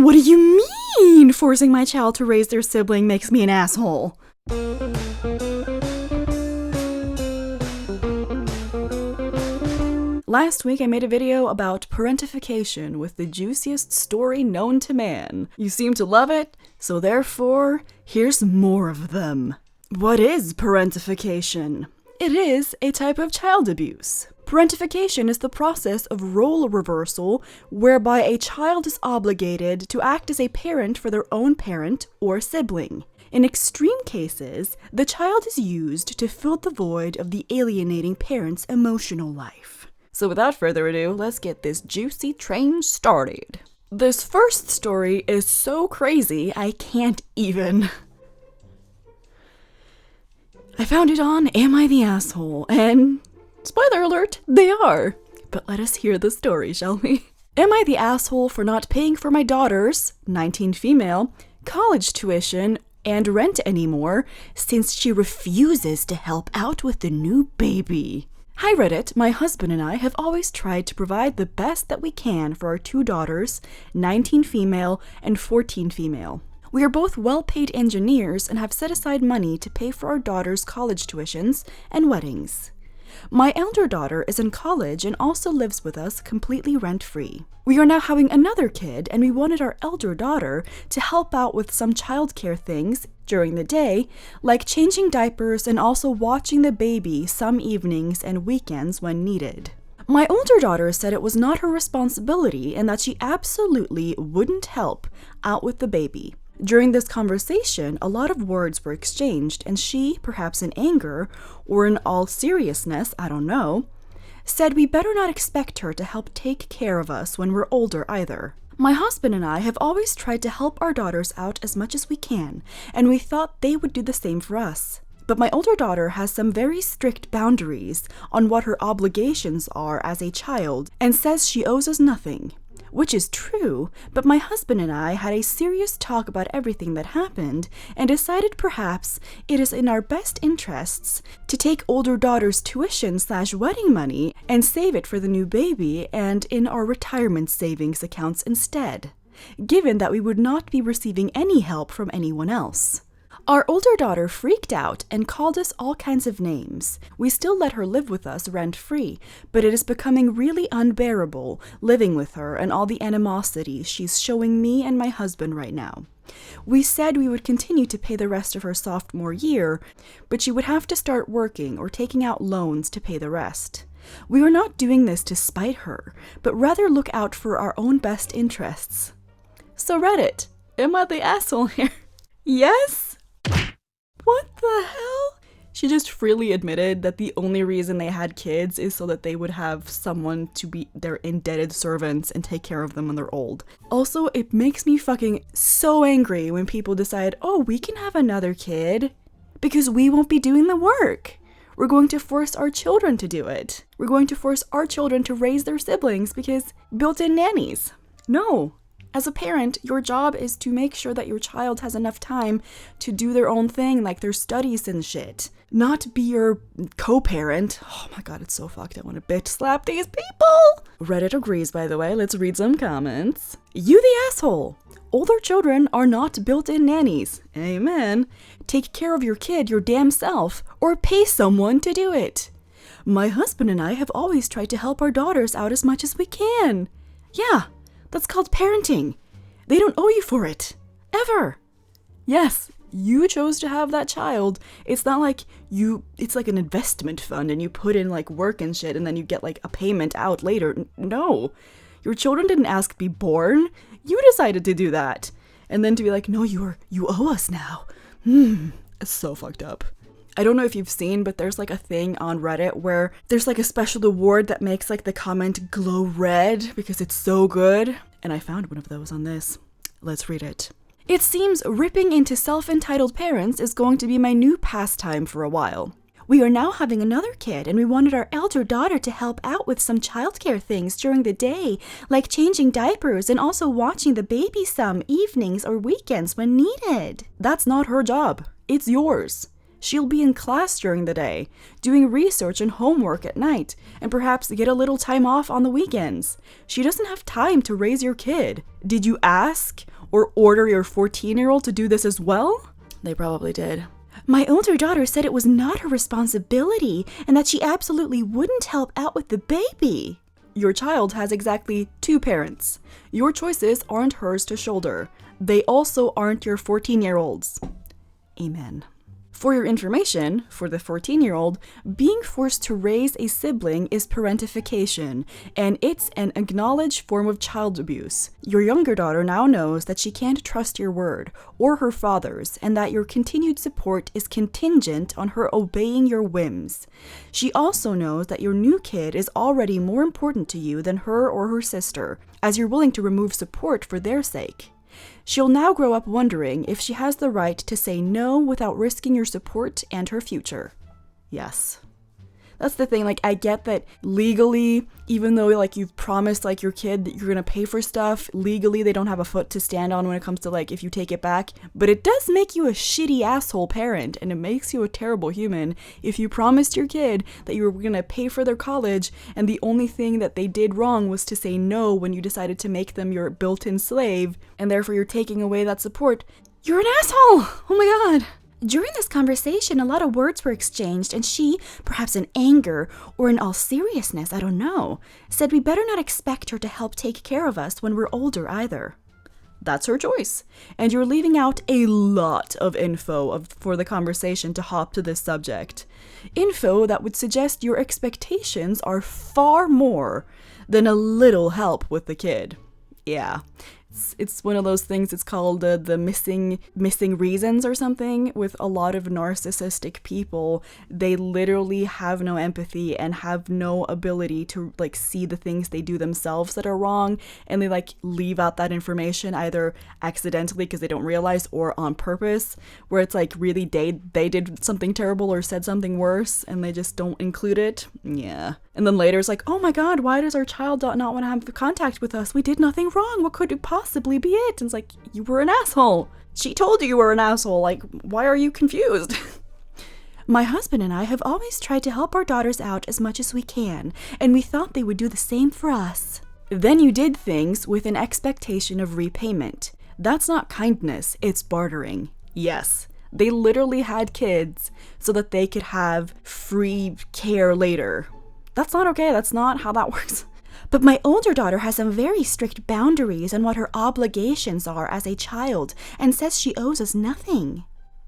What do you mean forcing my child to raise their sibling makes me an asshole? Last week I made a video about parentification with the juiciest story known to man. You seem to love it, so therefore, here's more of them. What is parentification? It is a type of child abuse. Parentification is the process of role reversal whereby a child is obligated to act as a parent for their own parent or sibling. In extreme cases, the child is used to fill the void of the alienating parent's emotional life. So without further ado, let's get this juicy train started. This first story is so crazy, I can't even. I found it on Am I the Asshole? And spoiler alert, they are. But let us hear the story, shall we? Am I the asshole for not paying for my daughter's, 19 female, college tuition and rent anymore since she refuses to help out with the new baby? Hi Reddit, my husband and I have always tried to provide the best that we can for our two daughters, 19 female and 14 female. We are both well-paid engineers and have set aside money to pay for our daughters' college tuitions and weddings. My elder daughter is in college and also lives with us completely rent-free. We are now having another kid and we wanted our elder daughter to help out with some childcare things during the day, like changing diapers and also watching the baby some evenings and weekends when needed. My older daughter said it was not her responsibility and that she absolutely wouldn't help out with the baby. During this conversation, a lot of words were exchanged, and she, perhaps in anger, or in all seriousness, I don't know, said we better not expect her to help take care of us when we're older either. My husband and I have always tried to help our daughters out as much as we can, and we thought they would do the same for us. But my older daughter has some very strict boundaries on what her obligations are as a child, and says she owes us nothing. Which is true, but my husband and I had a serious talk about everything that happened and decided perhaps it is in our best interests to take older daughter's tuition/wedding money and save it for the new baby and in our retirement savings accounts instead, given that we would not be receiving any help from anyone else. Our older daughter freaked out and called us all kinds of names. We still let her live with us rent-free, but it is becoming really unbearable living with her and all the animosity she's showing me and my husband right now. We said we would continue to pay the rest of her sophomore year, but she would have to start working or taking out loans to pay the rest. We are not doing this to spite her, but rather look out for our own best interests. So Reddit, am I the asshole here? Yes? What the hell? She just freely admitted that the only reason they had kids is so that they would have someone to be their indebted servants and take care of them when they're old. Also, it makes me fucking so angry when people decide, oh, we can have another kid because we won't be doing the work. We're going to force our children to do it. We're going to force our children to raise their siblings because built-in nannies. No. As a parent, your job is to make sure that your child has enough time to do their own thing, like their studies and shit. Not be your co-parent. Oh my god, it's so fucked. I want to bitch slap these people! Reddit agrees, by the way. Let's read some comments. You the asshole! Older children are not built-in nannies. Amen. Take care of your kid your damn self, or pay someone to do it. My husband and I have always tried to help our daughters out as much as we can. Yeah. That's called parenting. They don't owe you for it. Ever. Yes, you chose to have that child. It's not like it's like an investment fund and you put in like work and shit and then you get like a payment out later. No. Your children didn't ask to be born. You decided to do that. And then to be like, no, you owe us now. It's so fucked up. I don't know if you've seen, but there's like a thing on Reddit where there's like a special award that makes like the comment glow red because it's so good. And I found one of those on this. Let's read it. It seems ripping into self-entitled parents is going to be my new pastime for a while. We are now having another kid and we wanted our elder daughter to help out with some childcare things during the day, like changing diapers and also watching the baby some evenings or weekends when needed. That's not her job. It's yours. She'll be in class during the day, doing research and homework at night, and perhaps get a little time off on the weekends. She doesn't have time to raise your kid. Did you ask or order your 14-year-old to do this as well? They probably did. My older daughter said it was not her responsibility and that she absolutely wouldn't help out with the baby. Your child has exactly 2 parents. Your choices aren't hers to shoulder. They also aren't your 14-year-old's. Amen. For your information, for the 14-year-old, being forced to raise a sibling is parentification, and it's an acknowledged form of child abuse. Your younger daughter now knows that she can't trust your word, or her father's, and that your continued support is contingent on her obeying your whims. She also knows that your new kid is already more important to you than her or her sister, as you're willing to remove support for their sake. She'll now grow up wondering if she has the right to say no without risking your support and her future. Yes. That's the thing, like, I get that legally, even though, like, you've promised, like, your kid that you're gonna pay for stuff, legally they don't have a foot to stand on when it comes to, like, if you take it back, but it does make you a shitty asshole parent, and it makes you a terrible human if you promised your kid that you were gonna pay for their college, and the only thing that they did wrong was to say no when you decided to make them your built-in slave, and therefore you're taking away that support. You're an asshole! Oh my god! During this conversation, a lot of words were exchanged, and she, perhaps in anger or in all seriousness, I don't know, said we better not expect her to help take care of us when we're older either. That's her choice, and you're leaving out a lot of info for the conversation to hop to this subject. Info that would suggest your expectations are far more than a little help with the kid. Yeah. It's one of those things, it's called the missing reasons or something. With a lot of narcissistic people, they literally have no empathy and have no ability to, like, see the things they do themselves that are wrong, and they, like, leave out that information either accidentally because they don't realize or on purpose, where it's like really they did something terrible or said something worse and they just don't include it. Yeah. And then later it's like, oh my god, why does our child not want to have contact with us? We did nothing wrong. What could it possibly be it? And it's like, you were an asshole. She told you were an asshole. Like, why are you confused? My husband and I have always tried to help our daughters out as much as we can, and we thought they would do the same for us. Then you did things with an expectation of repayment. That's not kindness, it's bartering. Yes. They literally had kids so that they could have free care later. That's not okay. That's not how that works. But my older daughter has some very strict boundaries on what her obligations are as a child and says she owes us nothing.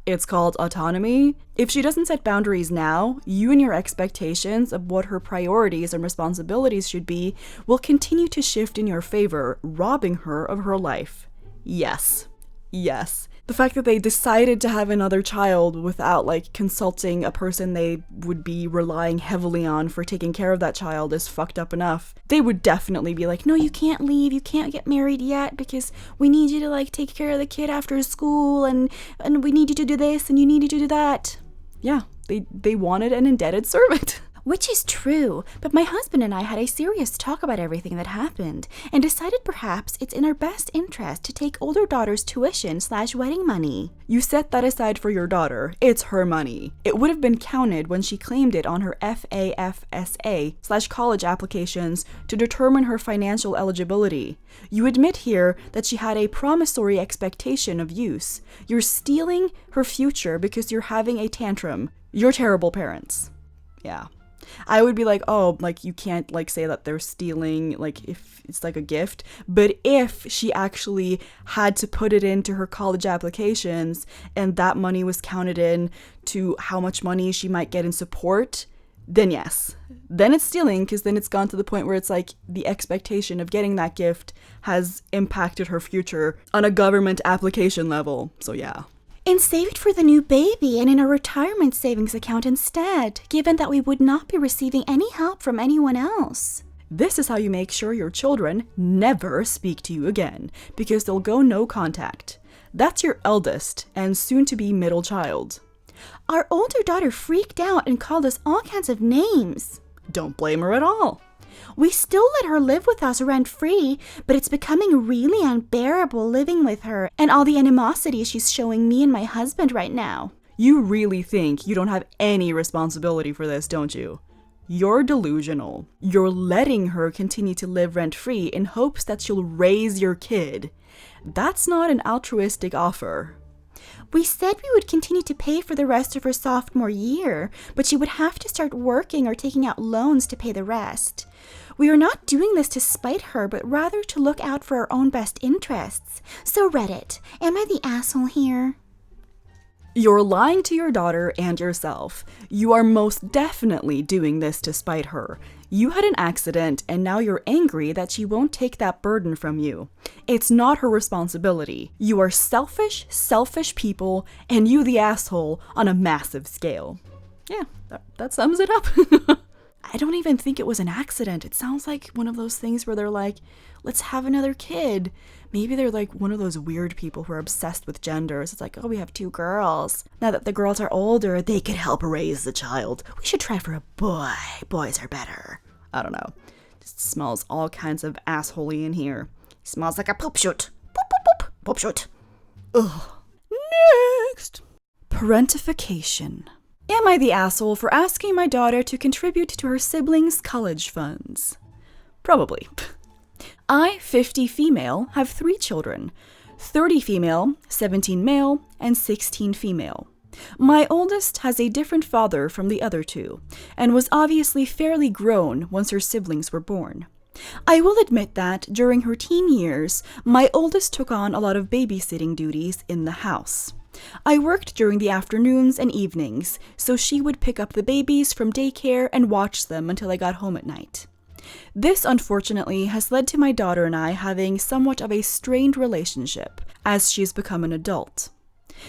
It's called autonomy. If she doesn't set boundaries now, you and your expectations of what her priorities and responsibilities should be will continue to shift in your favor, robbing her of her life. Yes. Yes. The fact that they decided to have another child without, like, consulting a person they would be relying heavily on for taking care of that child is fucked up enough. They would definitely be like, no, you can't leave, you can't get married yet because we need you to, like, take care of the kid after school and we need you to do this and you need you to do that. Yeah, they wanted an indebted servant. Which is true, but my husband and I had a serious talk about everything that happened and decided perhaps it's in our best interest to take older daughter's tuition/wedding money. You set that aside for your daughter. It's her money. It would have been counted when she claimed it on her FAFSA/college applications to determine her financial eligibility. You admit here that she had a promissory expectation of use. You're stealing her future because you're having a tantrum. You're terrible parents. Yeah. I would be like, oh, like, you can't, like, say that they're stealing, like, if it's like a gift, but if she actually had to put it into her college applications and that money was counted in to how much money she might get in support, then yes. Then it's stealing, because then it's gone to the point where it's like the expectation of getting that gift has impacted her future on a government application level, so yeah. And save it for the new baby and in a retirement savings account instead, given that we would not be receiving any help from anyone else. This is how you make sure your children never speak to you again, because they'll go no contact. That's your eldest and soon-to-be middle child. Our older daughter freaked out and called us all kinds of names. Don't blame her at all. We still let her live with us rent-free, but it's becoming really unbearable living with her and all the animosity she's showing me and my husband right now. You really think you don't have any responsibility for this, don't you? You're delusional. You're letting her continue to live rent-free in hopes that she'll raise your kid. That's not an altruistic offer. We said we would continue to pay for the rest of her sophomore year, but she would have to start working or taking out loans to pay the rest. We are not doing this to spite her, but rather to look out for our own best interests. So Reddit, am I the asshole here? You're lying to your daughter and yourself. You are most definitely doing this to spite her. You had an accident and now you're angry that she won't take that burden from you. It's not her responsibility. You are selfish people, and you the asshole on a massive scale. Yeah, that sums it up. I don't even think it was an accident. It sounds like one of those things where they're like, let's have another kid. Maybe they're like one of those weird people who are obsessed with genders. It's like, oh, we have 2 girls. Now that the girls are older, they could help raise the child. We should try for a boy. Boys are better. I don't know. Just smells all kinds of assholey in here. Smells like a poop shoot. Poop, poop, poop. Poop shoot. Ugh. Next. Parentification. Am I the asshole for asking my daughter to contribute to her siblings' college funds? Probably. I, 50 female, have 3 children, 30 female, 17 male, and 16 female. My oldest has a different father from the other 2, and was obviously fairly grown once her siblings were born. I will admit that, during her teen years, my oldest took on a lot of babysitting duties in the house. I worked during the afternoons and evenings, so she would pick up the babies from daycare and watch them until I got home at night. This, unfortunately, has led to my daughter and I having somewhat of a strained relationship as she's become an adult.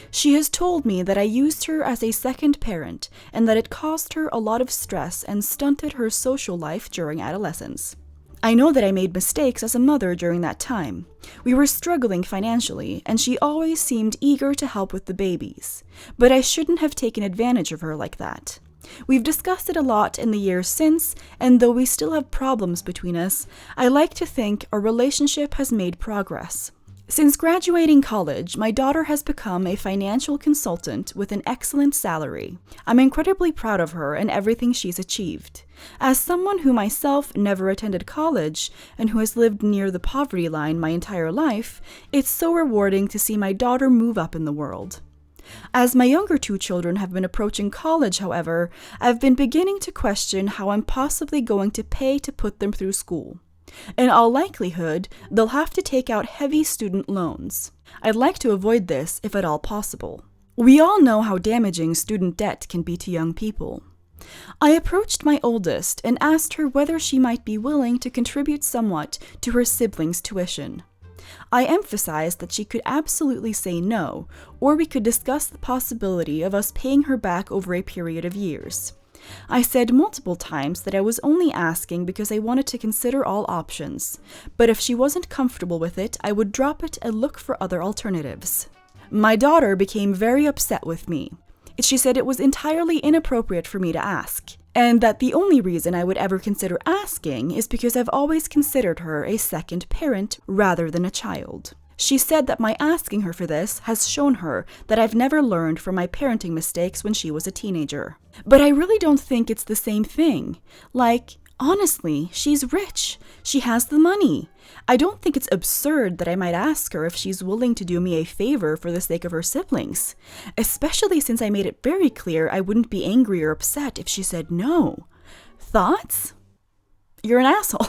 She has told me that I used her as a second parent and that it caused her a lot of stress and stunted her social life during adolescence. I know that I made mistakes as a mother during that time. We were struggling financially, and she always seemed eager to help with the babies, but I shouldn't have taken advantage of her like that. We've discussed it a lot in the years since, and though we still have problems between us, I like to think our relationship has made progress. Since graduating college, my daughter has become a financial consultant with an excellent salary. I'm incredibly proud of her and everything she's achieved. As someone who myself never attended college and who has lived near the poverty line my entire life, it's so rewarding to see my daughter move up in the world. As my younger 2 children have been approaching college, however, I've been beginning to question how I'm possibly going to pay to put them through school. In all likelihood, they'll have to take out heavy student loans. I'd like to avoid this if at all possible. We all know how damaging student debt can be to young people. I approached my oldest and asked her whether she might be willing to contribute somewhat to her siblings' tuition. I emphasized that she could absolutely say no, or we could discuss the possibility of us paying her back over a period of years. I said multiple times that I was only asking because I wanted to consider all options, but if she wasn't comfortable with it, I would drop it and look for other alternatives. My daughter became very upset with me. She said it was entirely inappropriate for me to ask, and that the only reason I would ever consider asking is because I've always considered her a second parent rather than a child. She said that my asking her for this has shown her that I've never learned from my parenting mistakes when she was a teenager. But I really don't think it's the same thing. Like, honestly, she's rich. She has the money. I don't think it's absurd that I might ask her if she's willing to do me a favor for the sake of her siblings, especially since I made it very clear I wouldn't be angry or upset if she said no. Thoughts? You're an asshole.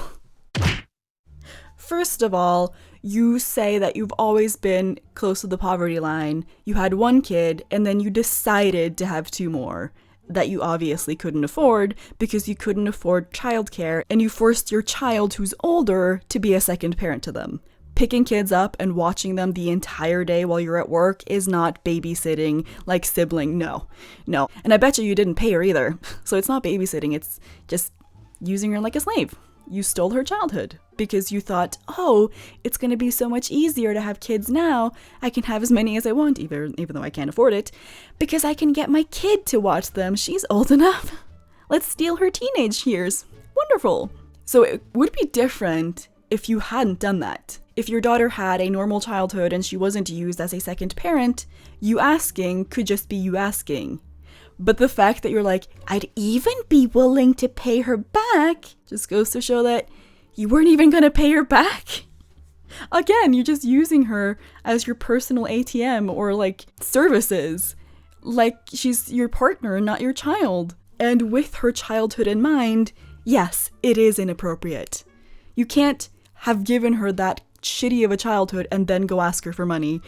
First of all, you say that you've always been close to the poverty line, you had 1 kid, and then you decided to have 2 more that you obviously couldn't afford because you couldn't afford childcare, and you forced your child who's older to be a second parent to them. Picking kids up and watching them the entire day while you're at work is not babysitting like sibling. No. And I bet you didn't pay her either. So it's not babysitting, it's just using her like a slave. You stole her childhood because you thought, oh, it's going to be so much easier to have kids now. I can have as many as I want, even though I can't afford it, because I can get my kid to watch them. She's old enough. Let's steal her teenage years. Wonderful. So it would be different if you hadn't done that. if your daughter had a normal childhood and she wasn't used as a second parent, you asking could just be you asking. But the fact that you're like, I'd even be willing to pay her back, just goes to show that you weren't even gonna pay her back. Again, you're just using her as your personal ATM or like services. Like she's your partner, not your child. And with her childhood in mind, yes, it is inappropriate. You can't have given her that shitty of a childhood and then go ask her for money.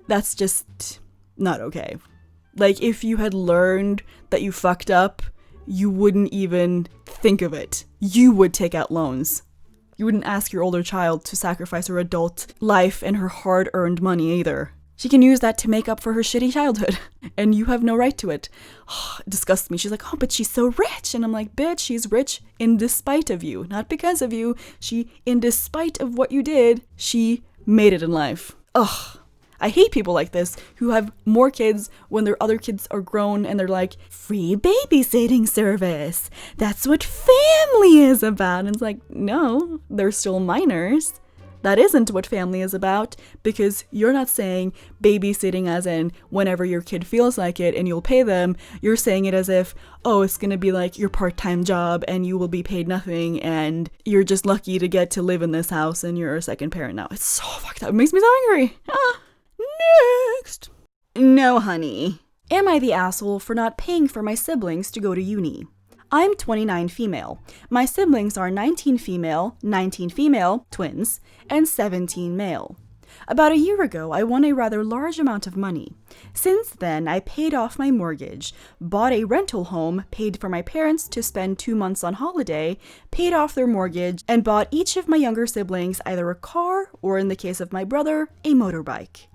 That's just not okay. Like, if you had learned that you fucked up, you wouldn't even think of it. You would take out loans. You wouldn't ask your older child to sacrifice her adult life and her hard-earned money either. She can use that to make up for her shitty childhood, and you have no right to it. Oh, it disgusts me. She's like, oh, but she's so rich. And I'm like, bitch, she's rich in despite of you, not because of you. In despite of what you did, she made it in life. Ugh. I hate people like this who have more kids when their other kids are grown and they're like, free babysitting service. That's what family is about. And it's like, no, they're still minors. That isn't what family is about, because you're not saying babysitting as in whenever your kid feels like it and you'll pay them. You're saying it as if, oh, it's going to be like your part-time job and you will be paid nothing and you're just lucky to get to live in this house and you're a second parent now. It's so fucked up. It makes me so angry. Next. No, honey. Am I the asshole for not paying for my siblings to go to uni? I'm 29 female. My siblings are 19 female, 19 female, twins, and 17 male. About a year ago, I won a rather large amount of money. Since then, I paid off my mortgage, bought a rental home, paid for my parents to spend 2 months on holiday, paid off their mortgage, and bought each of my younger siblings either a car or, in the case of my brother, a motorbike.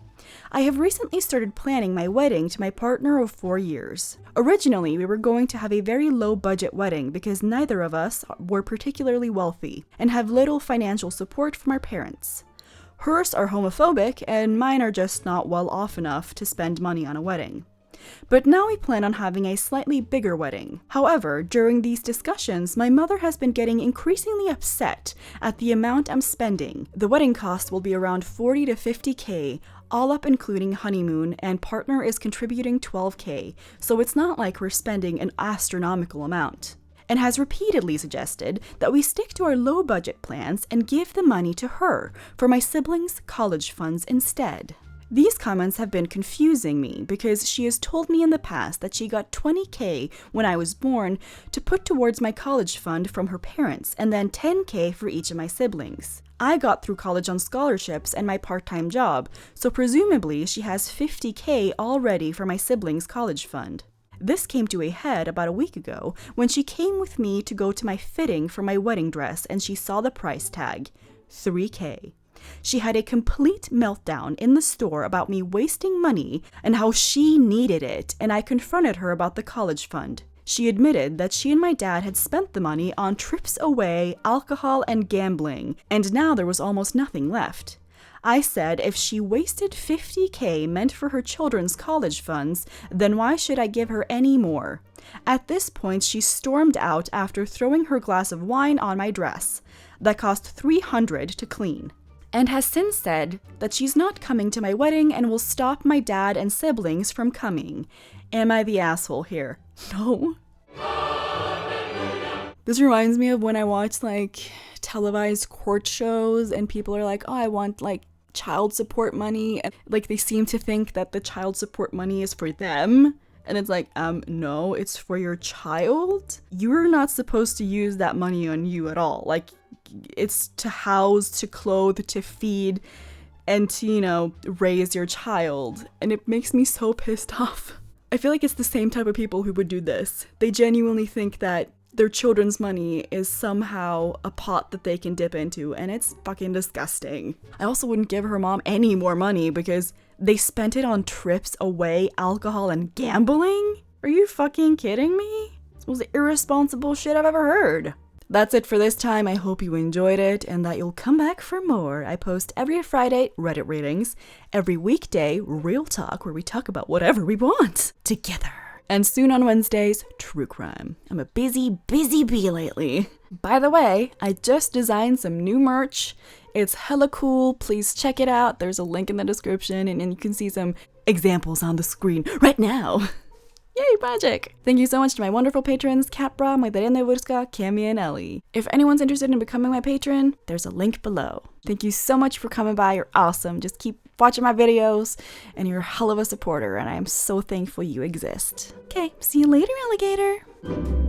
I have recently started planning my wedding to my partner of 4 years. Originally, we were going to have a very low-budget wedding because neither of us were particularly wealthy and have little financial support from our parents. Hers are homophobic and mine are just not well off enough to spend money on a wedding. But now we plan on having a slightly bigger wedding. However, during these discussions, my mother has been getting increasingly upset at the amount I'm spending. The wedding cost will be around 40 to 50K, all up including honeymoon, and partner is contributing 12K, so it's not like we're spending an astronomical amount. And has repeatedly suggested that we stick to our low-budget plans and give the money to her for my siblings' college funds instead. These comments have been confusing me because she has told me in the past that she got 20K when I was born to put towards my college fund from her parents and then 10K for each of my siblings. I got through college on scholarships and my part-time job, so presumably she has 50K already for my siblings' college fund. This came to a head about a week ago when she came with me to go to my fitting for my wedding dress and she saw the price tag, 3K. She had a complete meltdown in the store about me wasting money and how she needed it, and I confronted her about the college fund. She admitted that she and my dad had spent the money on trips away, alcohol, and gambling, and now there was almost nothing left. I said if she wasted 50K meant for her children's college funds, then why should I give her any more? At this point, she stormed out after throwing her glass of wine on my dress. That cost $300 to clean. And has since said that she's not coming to my wedding and will stop my dad and siblings from coming. Am I the asshole here? No. This reminds me of when I watch like televised court shows and people are like, oh, I want like child support money. And like they seem to think that the child support money is for them. And it's like, no, it's for your child. You're not supposed to use that money on you at all. Like, it's to house, to clothe, to feed, and to, raise your child. And it makes me so pissed off. I feel like it's the same type of people who would do this. They genuinely think that their children's money is somehow a pot that they can dip into, and it's fucking disgusting. I also wouldn't give her mom any more money because they spent it on trips away, alcohol, and gambling? Are you fucking kidding me? It's the most irresponsible shit I've ever heard. That's it for this time. I hope you enjoyed it and that you'll come back for more. I post every Friday Reddit readings, every weekday Real Talk where we talk about whatever we want together. And soon on Wednesdays, true crime. I'm a busy bee lately. By the way, I just designed some new merch. It's hella cool. Please check it out. There's a link in the description, and you can see some examples on the screen right now. Yay, magic! Thank you so much to my wonderful patrons, Catbra, Magdalena Wurska, Cami, and Ellie. If anyone's interested in becoming my patron, there's a link below. Thank you so much for coming by. You're awesome. Just keep watching my videos, and you're a hell of a supporter, and I am so thankful you exist. Okay, see you later, alligator.